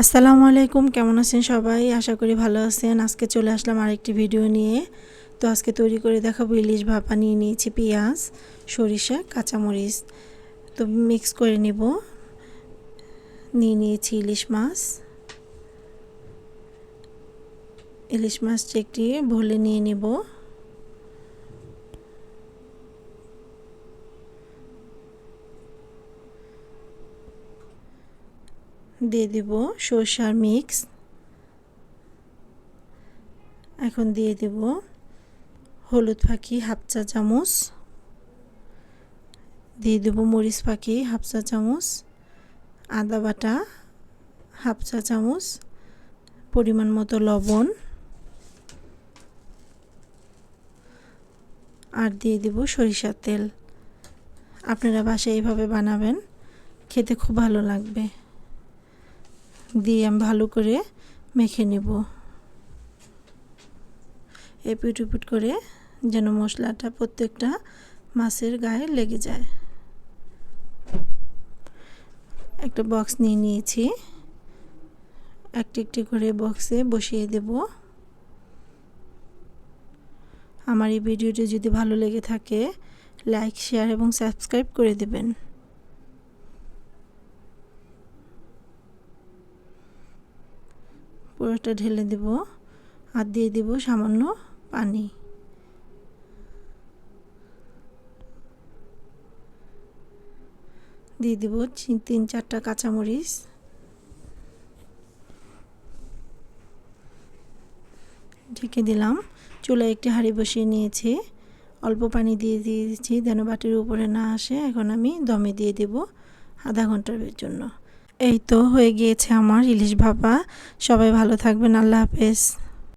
আসসালামু আলাইকুম, কেমন আছেন সবাই? আশা করি ভালো আছেন। আজকে চলে আসলাম আরেকটি ভিডিও নিয়ে। তো আজকে তৈরি করে দেখাবো ইলিশ ভাপা। নিয়ে নিয়েছি পেঁয়াজ, সরিষা, কাঁচামরিচ। তো মিক্স করে নিব। নিয়ে নিয়েছি ইলিশ মাছ। ইলিশ মাছটি একটি ভোলে নিয়ে নিব। দিয়ে দিব সরষার মিক্স। এখন দিয়ে দেব হলুদ ফাঁকি হাফ চা চামচ, দিয়ে দেব মরিচ ফাঁকি হাফ চা চামচ, আদা বাটা হাফ চা চামচ, পরিমাণ মতো লবণ, আর দিয়ে দেব সরিষার তেল। আপনারা বাসায় এইভাবে বানাবেন, খেতে খুব ভালো লাগবে। দিয়ে আমি ভালো করে মেখে নেব, এপিট উপিট করে, যেন মশলাটা প্রত্যেকটা মাছের গায়ে লেগে যায়। একটা বক্স নিয়ে নিয়েছি, একটি একটি করে বক্সে বসিয়ে দেব। আমার এই ভিডিওটি যদি ভালো লেগে থাকে, লাইক, শেয়ার এবং সাবস্ক্রাইব করে দেবেন। পুরোটা ঢেলে দেব আর দিয়ে দেব সামান্য পানি। দিয়ে দেব 3-4টা কাঁচামরিচ। ঢেকে দিলাম। চুলায় একটি হাঁড়ি বসিয়ে নিয়েছি, অল্প পানি দিয়ে দিয়েছি যেন বাটির উপরে না আসে। এখন আমি দমে দিয়ে দেব আধা ঘন্টার জন্য। এই তো হয়ে গিয়েছে আমার ইলিশ ভাপা। সবাই ভালো থাকবেন। আল্লাহ হাফেজ।